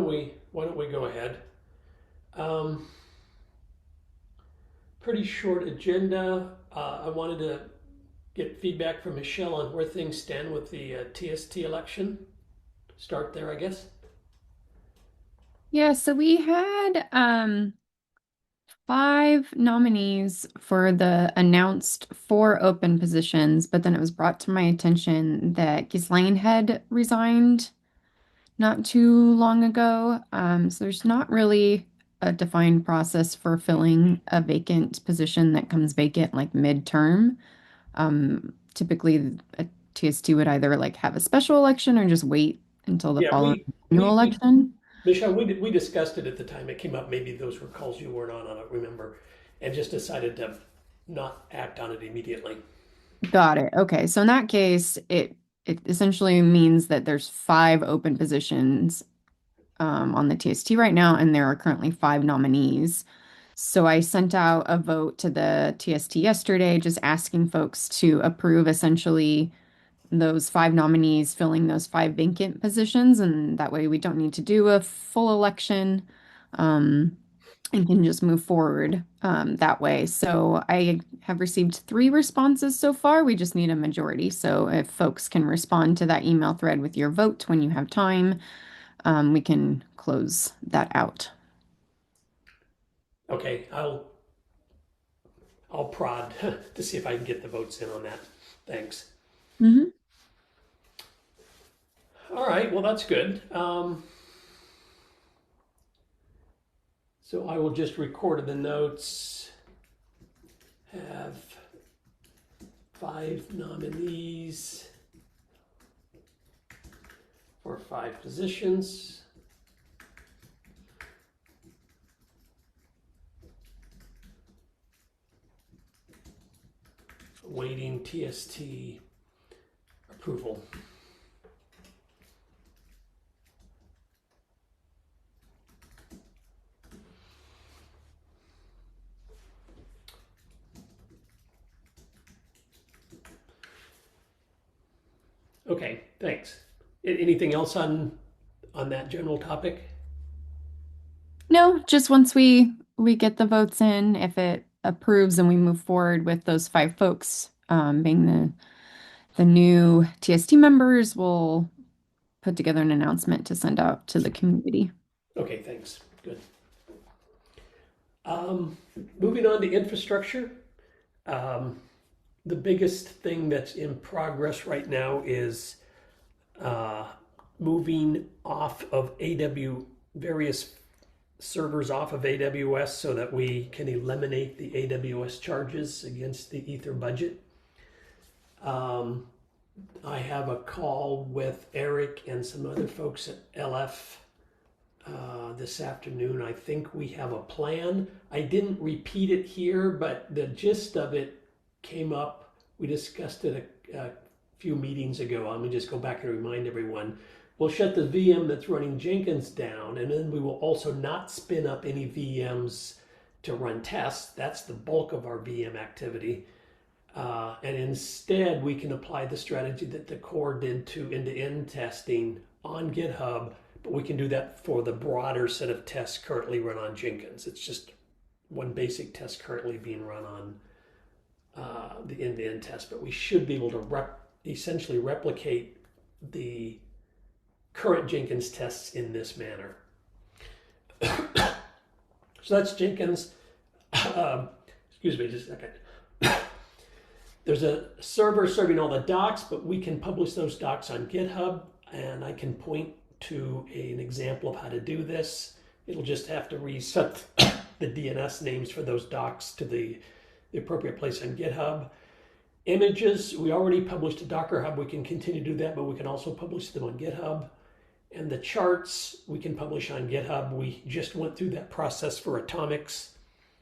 Why don't we go ahead? Um, Pretty short agenda. I wanted to get feedback from Michelle on where things stand with the TST election. Start there, I guess. Yeah, so we had five nominees for the announced four open positions, but then it was brought to my attention that Ghislaine had resigned not too long ago. So there's not really a defined process for filling a vacant position that comes vacant like midterm. Typically, a TST would either like have a special election or just wait until the Yeah, following we annual we we election. Michelle, we discussed it at the time. It came up. Maybe those were calls you weren't on. I don't remember, and just decided to not act on it immediately. Got it. Okay. So in that case, it essentially means that there's five open positions on the TST right now, and there are currently five nominees. So I sent out a vote to the TST yesterday, just asking folks to approve essentially those five nominees filling those five vacant positions, and that way we don't need to do a full election. Um, and can just move forward that way. So I have received three responses so far. We just need a majority. So if folks can respond to that email thread with your vote when you have time, we can close that out. Okay, I'll prod to see if I can get the votes in on that. Thanks. Hmm. All right, well that's good. So I will just record the notes. Have five nominees for five positions. Awaiting TST approval. Okay, thanks. Anything else on that general topic? No, just once we get the votes in, if it approves and we move forward with those five folks being the new TST members, we'll put together an announcement to send out to the community. Okay, thanks. Good. Um, Moving on to infrastructure. Um, the biggest thing that's in progress right now is uh, moving off of various servers off of AWS so that we can eliminate the AWS charges against the Ether budget. Um, I have a call with Eric and some other folks at LF this afternoon. I think we have a plan. I didn't repeat it here, but the gist of it came up. We discussed it a few meetings ago. Let me just go back and remind everyone. We'll shut the VM that's running Jenkins down, and then we will also not spin up any VMs to run tests. That's the bulk of our VM activity. And instead, we can apply the strategy that the core did to end-to-end testing on GitHub, but we can do that for the broader set of tests currently run on Jenkins. It's just one basic test currently being run on the end-to-end test, but we should be able to essentially replicate the current Jenkins tests in this manner. So that's Jenkins. Excuse me just a second. There's a server serving all the docs, but we can publish those docs on GitHub, and I can point to an example of how to do this. It'll just have to reset the DNS names for those docs to the appropriate place on GitHub. Images, we already published to Docker Hub. We can continue to do that, but we can also publish them on GitHub. And the charts we can publish on GitHub. We just went through that process for Atomics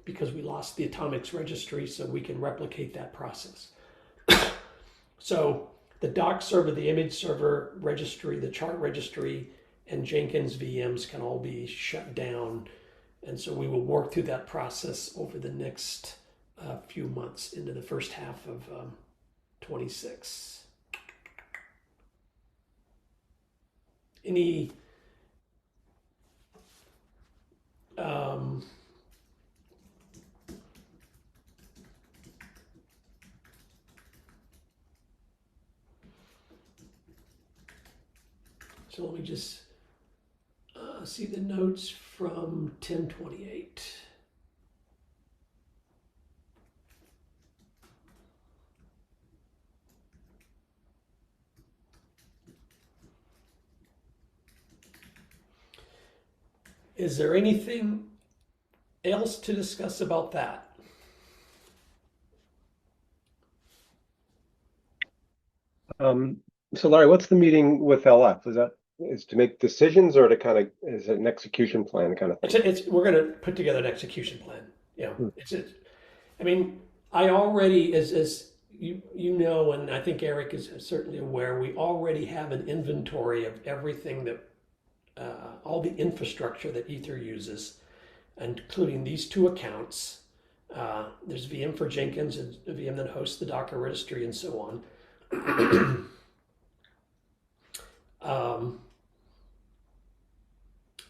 because we lost the Atomics registry, so we can replicate that process. So the doc server, the image server registry, the chart registry, and Jenkins VMs can all be shut down. And so we will work through that process over the next few months into the first half of 26. Any So let me just see the notes from 1028. Is there anything else to discuss about that? Um, so Larry, what's the meeting with LF? Is to make decisions or to kind of is it an execution plan kind of thing? We're going to put together an execution plan. Yeah, Hmm. I mean, I already, as you know, and I think Eric is certainly aware, we already have an inventory of everything that all the infrastructure that Ether uses, including these two accounts. There's VM for Jenkins and a VM that hosts the Docker registry and so on. um,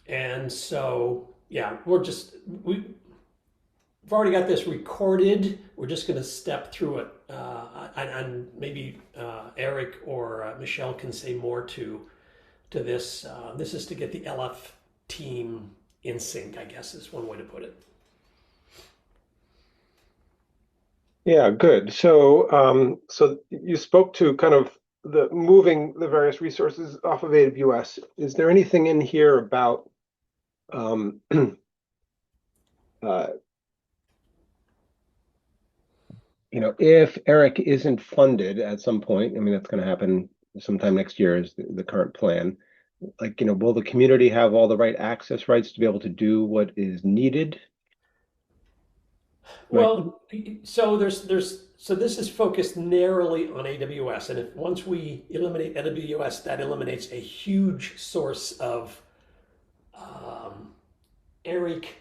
and so, yeah, we've already got this recorded. We're just going to step through it, and maybe Eric or Michelle can say more to this. This is to get the LF team in sync, I guess is one way to put it. Yeah, good. So you spoke to kind of the moving the various resources off of AWS. Is there anything in here about um, uh, if Eric isn't funded at some point, I mean, that's going to happen sometime next year is the current plan. Like, will the community have all the right access rights to be able to do what is needed? Right. Well, so so this is focused narrowly on AWS, and if once we eliminate AWS, that eliminates a huge source of um, Eric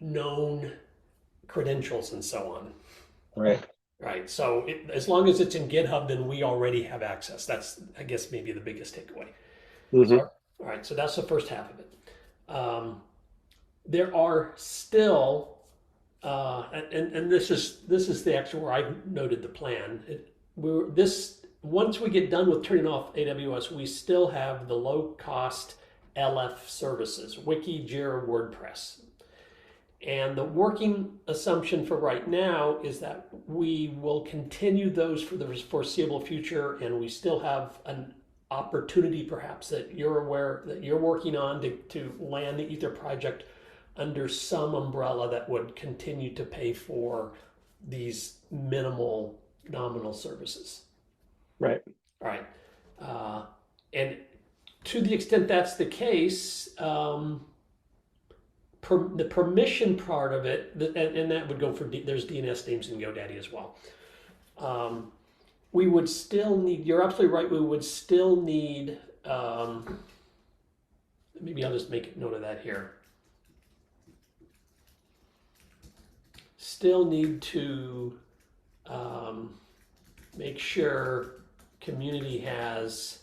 known credentials and so on. Right. Right. So as long as it's in GitHub, then we already have access. That's, I guess, maybe the biggest takeaway. So, Hmm. all right. So that's the first half of it. There are still, and this is the actual where I noted the plan. Once we get done with turning off AWS, we still have the low cost LF services, Wiki, Jira, WordPress. And the working assumption for right now is that we will continue those for the foreseeable future, and we still have an opportunity, perhaps, that you're aware that you're working on to land the Ether project under some umbrella that would continue to pay for these minimal nominal services. Right. All right. And to the extent that's the case, the permission part of it, and that would go for, there's DNS names in GoDaddy as well. We would still need, you're absolutely right, we would still need, maybe I'll just make a note of that here. Still need to make sure community has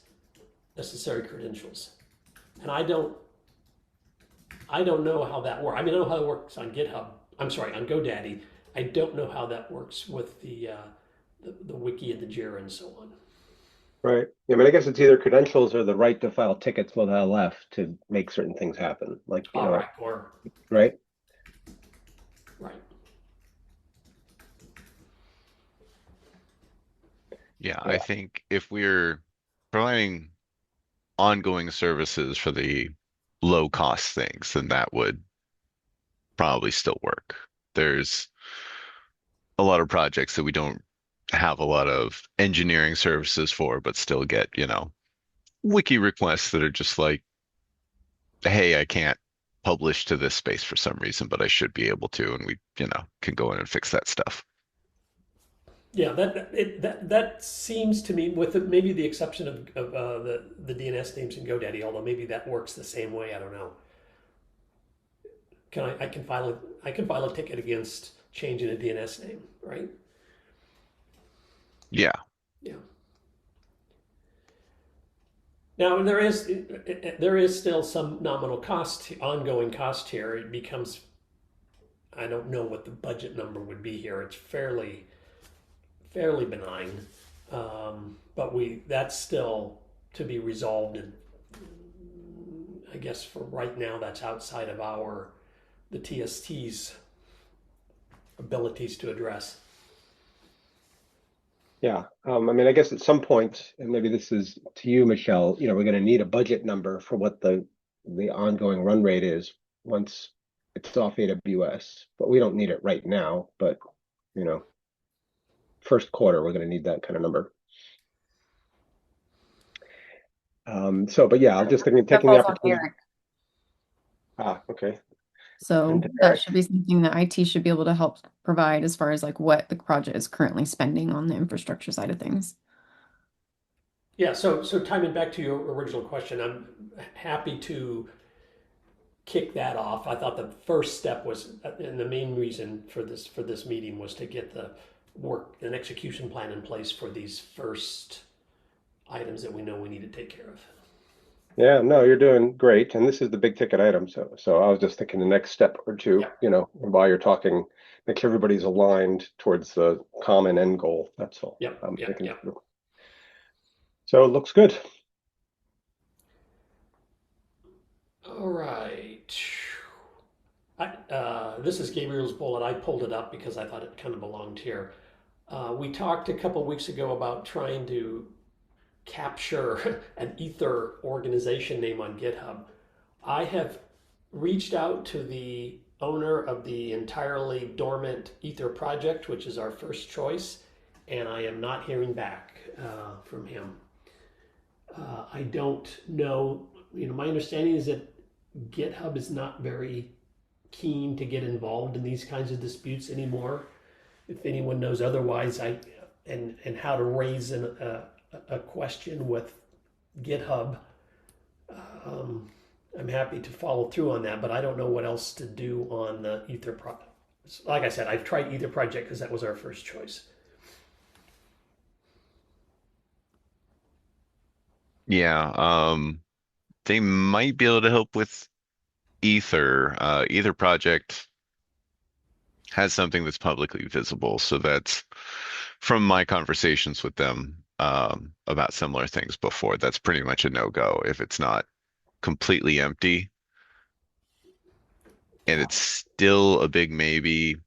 necessary credentials. And I don't know how that works. I mean, I know how it works on GitHub. I'm sorry, on GoDaddy. I don't know how that works with the wiki and the Jira and so on. Right. I mean, I guess it's either credentials or the right to file tickets with LF to make certain things happen. Like, All right, or right. right. Yeah, I Yeah. think if we're providing ongoing services for the low cost things, then that would probably still work. There's a lot of projects that we don't have a lot of engineering services for, but still get, wiki requests that are just like, hey, I can't publish to this space for some reason, but I should be able to, and we, can go in and fix that stuff. Yeah, that seems to me, with maybe the exception of the DNS names in GoDaddy, although maybe that works the same way. I don't know. I can file a ticket against changing a DNS name, right? Yeah. Yeah. Now there is still some nominal cost, ongoing cost here. It becomes, I don't know what the budget number would be here. It's fairly benign, but that's still to be resolved I guess for right now, that's outside of the TST's abilities to address. Yeah, I mean, I guess at some point, and maybe this is to you, Michelle, we're going to need a budget number for what the ongoing run rate is once it's off AWS, but we don't need it right now. But you know, first quarter, we're going to need that kind of number. But yeah, I'm just thinking, That taking the falls on opportunity. Eric. Okay. And So to that Eric. should be something that IT should be able to help provide as far as like what the project is currently spending on the infrastructure side of things. Yeah, so timing back to your original question, I'm happy to kick that off. I thought the first step was, and the main reason for this meeting was to get the work and execution plan in place for these first items that we know we need to take care of. Yeah, no, you're doing great. And this is the big ticket item. So I was just thinking the next step or two, Yep. while you're talking, make sure everybody's aligned towards the common end goal. That's all Yep. I'm Yep. thinking Yep. through. So it looks good. All right. This is Gabriel's bullet. I pulled it up because I thought it kind of belonged here. We talked a couple weeks ago about trying to capture an Ether organization name on GitHub. I have reached out to the owner of the entirely dormant Ether project, which is our first choice, and I am not hearing back from him. I don't know. My understanding is that GitHub is not very keen to get involved in these kinds of disputes anymore. If anyone knows otherwise, and how to raise a question with GitHub, I'm happy to follow through on that. But I don't know what else to do on the Ether project. Like I said, I've tried Ether project because that was our first choice. Yeah, they might be able to help with Ether. Ether project has something that's publicly visible, so that's from my conversations with them about similar things before. That's pretty much a no-go if it's not completely empty, and Yeah. it's still a big maybe,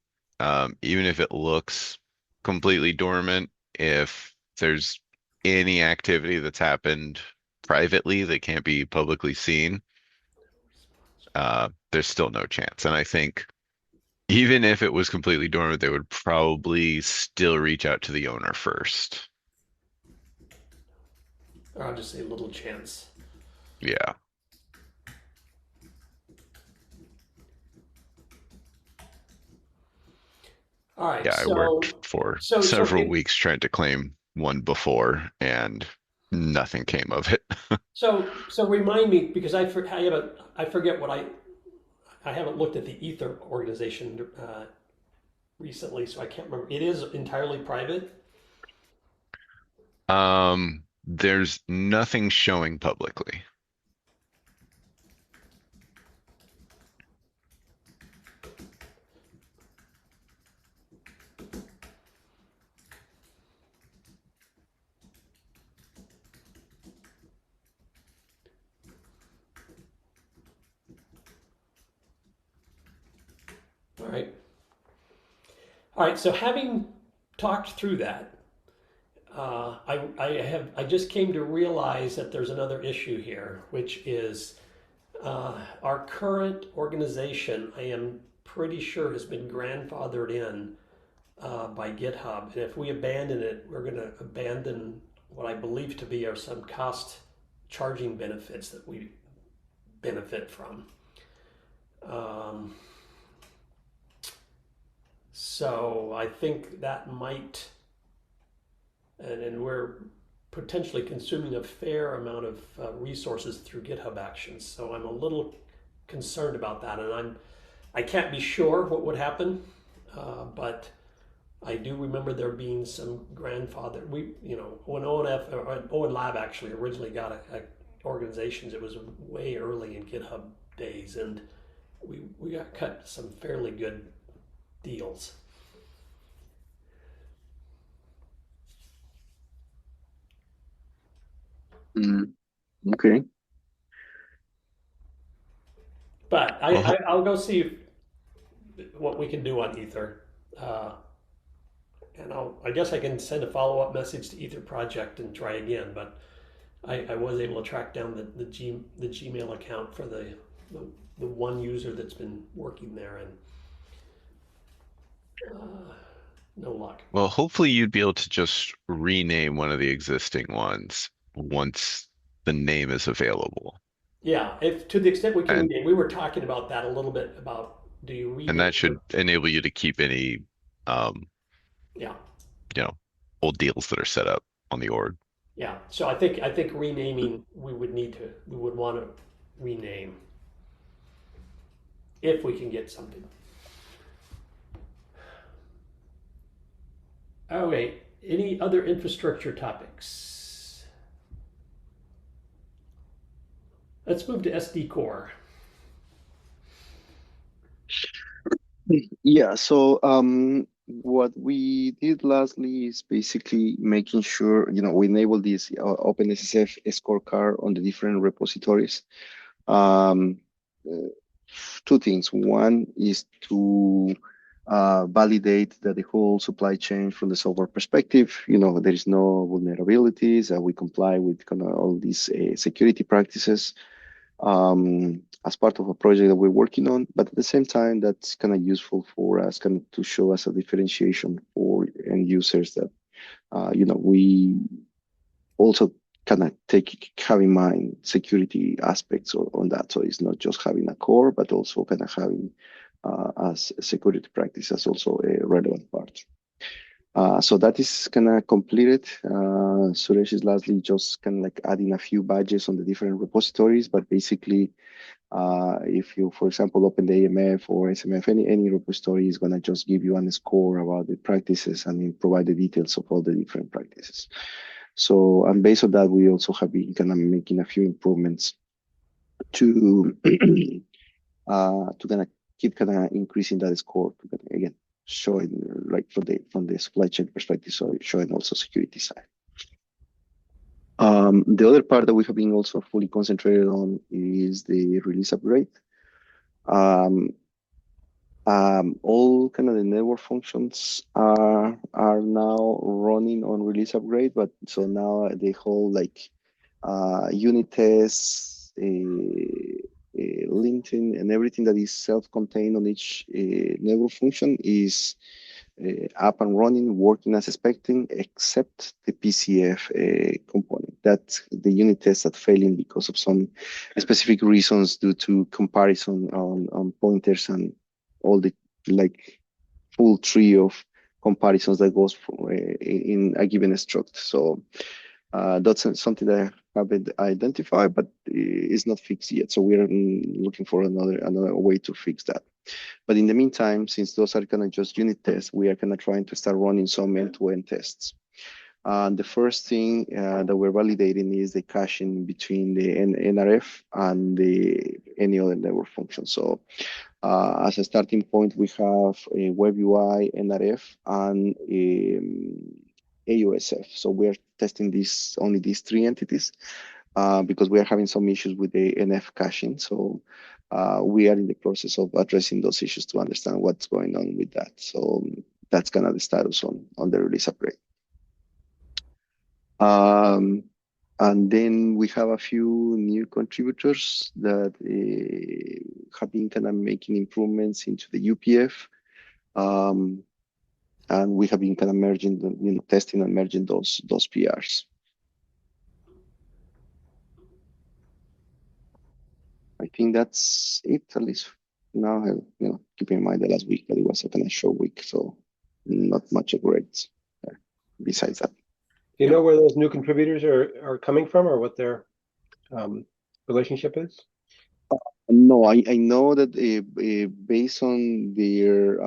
even if it looks completely dormant. If there's any activity that's happened privately that can't be publicly seen, there's still no chance. And I think even if it was completely dormant, they would probably still reach out to the owner first. Or I'll just say little chance. Yeah. All right. Yeah, I worked So for so so several in, weeks trying to claim one before, and nothing came of it. so remind me because I forget what I haven't looked at the Ether organization recently, so I can't remember. It is entirely private. There's nothing showing publicly. All right. All right. So having talked through that, I just came to realize that there's another issue here, which is our current organization. I am pretty sure has been grandfathered in by GitHub, and if we abandon it, we're going to abandon what I believe to be are some cost charging benefits that we benefit from. Um, so I think that might, and we're potentially consuming a fair amount of resources through GitHub Actions. So I'm a little concerned about that, and I can't be sure what would happen, but I do remember there being some grandfather. When ONF or ON Lab actually originally got a organizations, it was way early in GitHub days, and we got cut some fairly good deals. Mm, okay. But Well, I'll go see what we can do on Ether. Uh, and I guess I can send a follow up message to Ether Project and try again. But I was able to track down the Gmail account for the the one user that's been working there, and uh, no luck. well, hopefully you'd be able to just rename one of the existing ones once the name is available. Yeah, if to the extent we can And rename, we were talking about that a little bit about do you and rename that should or enable you to keep any um, yeah. you know, old deals that are set up on the org. Yeah, so I think renaming we would want to rename if we can get something. Oh wait, any other infrastructure topics? Let's move to SD core. Yeah, so what we did lastly is basically making sure, we enable this OpenSSF scorecard on the different repositories. Um, uh, Two things. One is to validate that the whole supply chain from the software perspective, there is no vulnerabilities, we comply with kind of all these security practices as part of a project that we're working on. But at the same time, that's kind of useful for us, kind of to show us a differentiation for end users that, we also kind of have in mind security aspects on that. So it's not just having a core, but also kind of having as security practice as also a relevant part. So that is kind of completed. Suresh is lastly just kind of like adding a few badges on the different repositories, but basically if you, for example, open the AMF or SMF, any repository is going to just give you a score about the practices and then provide the details of all the different practices. So, and based on that, we also have been kind of making a few improvements to to kind of keep kind of increasing that score to kind of, again, showing like from the supply chain perspective, so showing also security side. The other part that we have been also fully concentrated on is the release upgrade. Um, all kind of the network functions are now running on release upgrade, but so now the whole like unit tests, linting, and everything that is self-contained on each network function is up and running, working as expecting, except the PCF component. That's the unit tests that failing because of some specific reasons due to comparison on pointers and all the like full tree of comparisons that goes for, in a given struct. So that's something that I haven't identified, but is not fixed yet. So we're looking for another way to fix that. But in the meantime, since those are kind of just unit tests, we are kind of trying to start running some end-to-end tests. The first thing that we're validating is the caching between the NRF and any other network function. So as a starting point, we have a Web UI, NRF, and AOSF. So we're testing only these three entities because we are having some issues with the NF caching. So we are in the process of addressing those issues to understand what's going on with that. So that's kind of the status on the release upgrade. And then we have a few new contributors that have been kind of making improvements into the UPF. And we have been kind of merging, testing and merging those PRs. I think that's it, at least now. Keeping in mind the last week that it was a kind of short week, so not much great besides that. Do you know where those new contributors are coming from, or what their relationship is? No, I know that based on their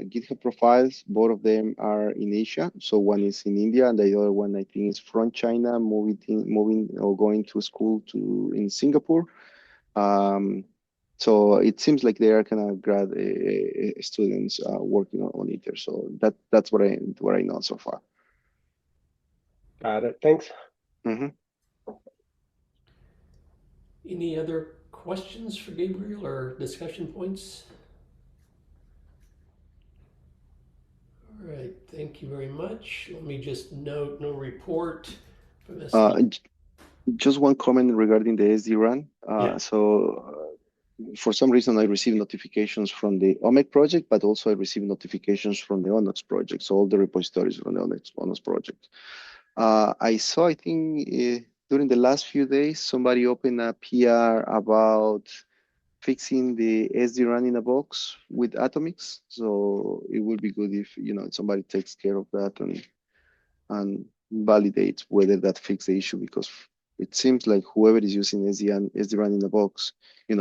GitHub profiles, both of them are in Asia. So one is in India, and the other one I think is from China, moving or going to school in Singapore. So it seems like they are kind of grad students working on Ether. So that's what I know so far. Got it. Thanks. Mm-hmm. Any other questions for Gabriel or discussion points? All right, thank you very much. Let me just note no report from SD. Just one comment regarding the SD-RAN. Yeah. For some reason, I received notifications from the OMEC project, but also I received notifications from the ONOX project, so all the repositories from the ONOX project. I saw, I think, during the last few days, somebody opened a PR about fixing the SD-RAN in a box with Atomics. So it would be good if somebody takes care of that and validate whether that fixed the issue, because it seems like whoever is using SD-RAN in a box,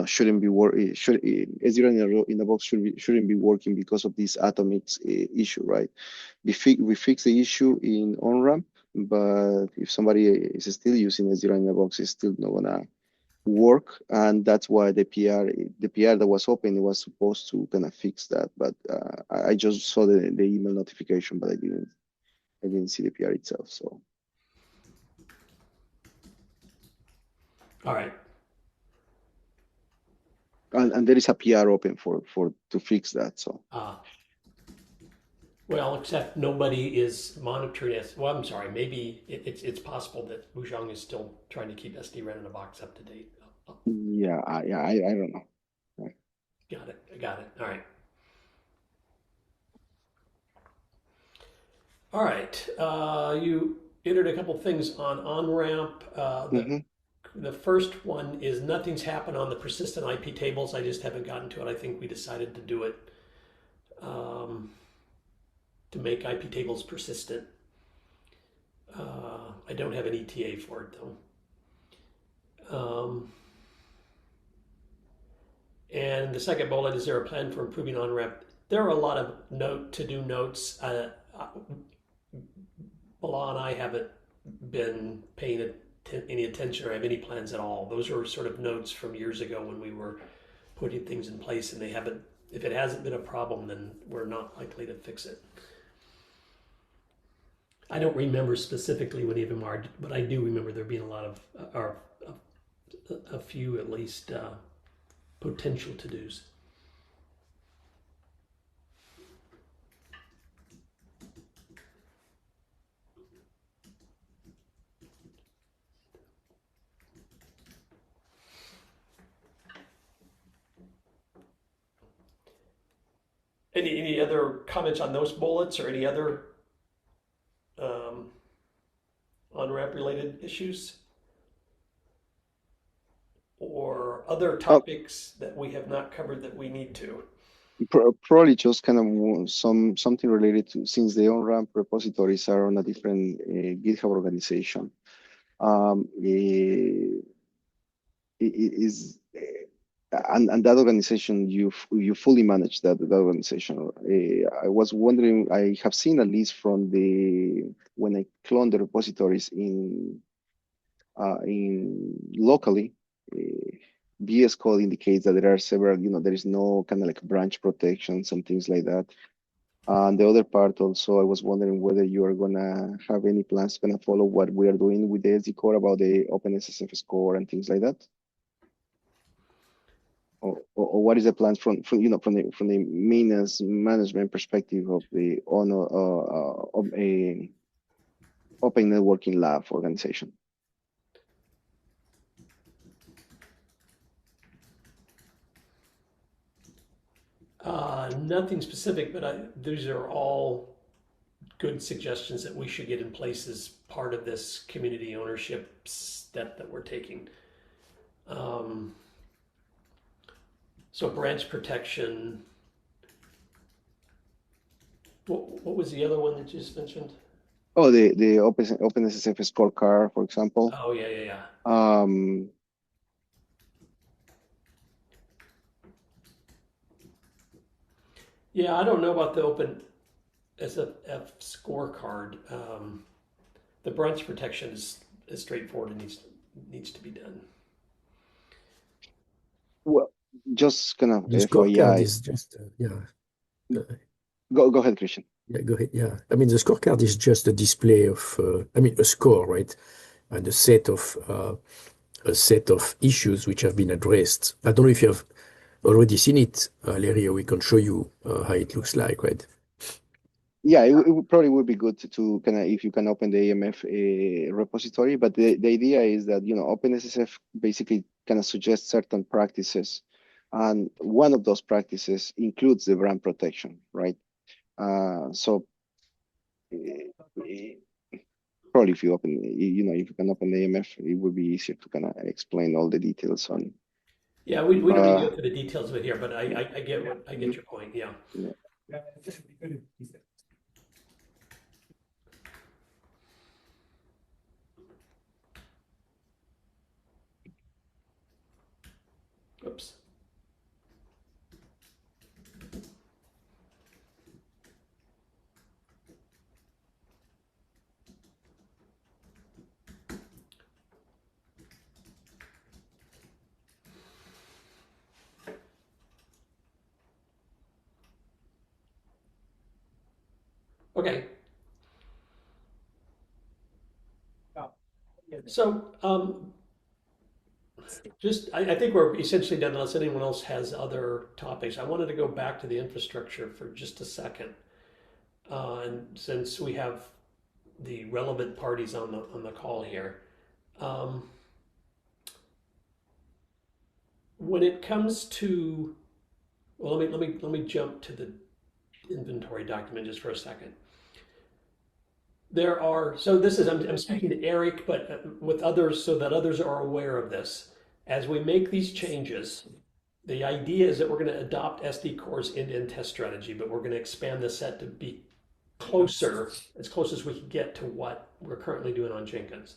shouldn't be SD-RAN in a box shouldn't be working because of this Atomics issue, right? We fix the issue in on-ramp, but if somebody is still using SD-RAN in a box, it's still not gonna work, and that's why the PR that was open, it was supposed to kind of fix that. But I just saw the email notification, but I didn't see the PR itself. So All right. and there is a PR open to fix that. So Well, except nobody is monitoring it. Well, I'm sorry. Maybe it's possible that Wuzhong is still trying to keep SD-RAN in a box up to date. yeah, I don't know. Right. Got it. I got it. All right. All right. You entered a couple things on ramp. The first one is nothing's happened on the persistent IP tables. I just haven't gotten to it. I think we decided to do it to make IP tables persistent. I don't have an ETA for it though. And the second bullet, is there a plan for improving on-ramp? There are a lot of to-do notes. Bala and I haven't been paying any attention or have any plans at all. Those are sort of notes from years ago when we were putting things in place, and they haven't. If it hasn't been a problem, then we're not likely to fix it. I don't remember specifically what even are, but I do remember there being a lot of, or a few at least, potential to-dos. Any other comments on those bullets or any other on-ramp related issues? Or other topics that we have not covered that we need to? Probably just kind of something related to, since the on-ramp repositories are on a different GitHub organization. And that organization, you fully manage that organization. I was wondering, I have seen at least from when I clone the repositories in locally, VS Code indicates that there are several, there is no kind of like branch protections and things like that. And the other part also, I was wondering whether you are gonna have any plans to follow what we are doing with the SD core about the OpenSSF score and things like that. Or what is the plan from the maintenance management perspective of the of a open networking lab organization? Nothing specific, but these are all good suggestions that we should get in place as part of this community ownership step that we're taking. So branch protection. What was the other one that you just mentioned? Oh, the OpenSSF scorecard, for example. Oh yeah. Yeah, I don't know about the OpenSSF scorecard. The branch protection is straightforward and needs to be done. Well, just kind of The FYI. scorecard is just, Go ahead, Christian. Yeah, go ahead. Yeah. I mean, the scorecard is just a display of, a score, right? And a set of a set of issues which have been addressed. I don't know if you have already seen it, Larry, or we can show you how it looks like, right? Yeah, probably would be good to kind of if you can open the AMF repository. But the idea is that OpenSSF basically kind of suggests certain practices, and one of those practices includes the brand protection, right? So probably if you open, if you can open the AMF, it would be easier to kind of explain all the details on. Yeah, we don't need to go through the details of it here, but I get your point. Yeah. Yeah. Oops. Okay. So, I think we're essentially done unless anyone else has other topics. I wanted to go back to the infrastructure for just a second. And since we have the relevant parties on the call here, when it comes to, well, let me jump to the inventory document just for a second. There are, so this is, I'm speaking to Eric, but with others so that others are aware of this. As we make these changes, the idea is that we're going to adopt SD Core's end-to-end test strategy, but we're going to expand the set to be closer, as close as we can get to what we're currently doing on Jenkins.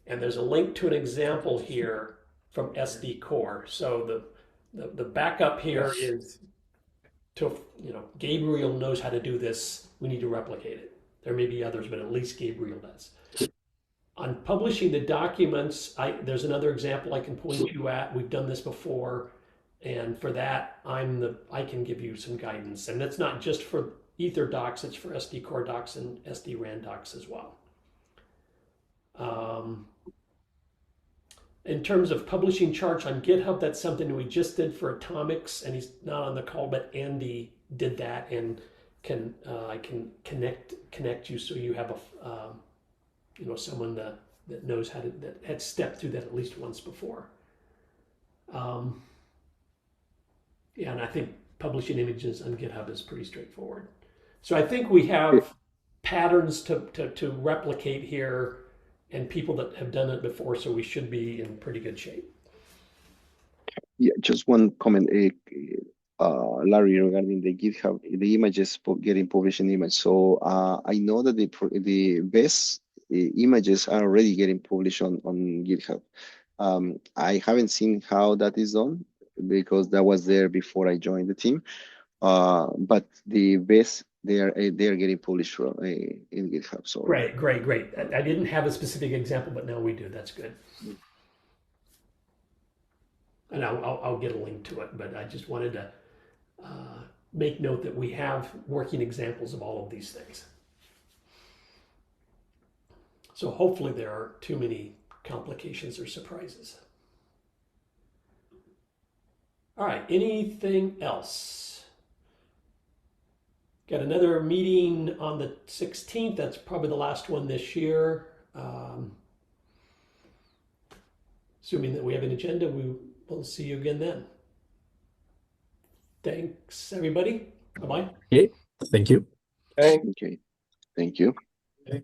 And there's a link to an example here from SD Core. So the backup here is to, Gabriel knows how to do this. We need to replicate it. There may be others, but at least Gabriel does. On publishing the documents, there's another example I can point you at. We've done this before. And for that, I can give you some guidance. And that's not just for Aether docs, it's for SD Core docs and SD-RAN docs as well. In terms of publishing charts on GitHub, that's something we just did for Atomics, and he's not on the call, but Andy did that, and I can connect you so you have someone that knows how to, that had stepped through that at least once before. Yeah, and I think publishing images on GitHub is pretty straightforward. So I think we have patterns to replicate here and people that have done it before, so we should be in pretty good shape. Yeah, just one comment, Larry, regarding the GitHub, the images getting published in image. So I know that the best images are already getting published on GitHub. I haven't seen how that is done because that was there before I joined the team. But the best they're getting published in GitHub. So great. I didn't have a specific example, but now we do. That's good. And I'll get a link to it, but I just wanted to make note that we have working examples of all of these things. So hopefully there aren't too many complications or surprises. All right, anything else? Got another meeting on the 16th. That's probably the last one this year. Assuming that we have an agenda, we will see you again then. Thanks, everybody. Bye-bye. Okay, thank you. Thank okay, thank you. Okay.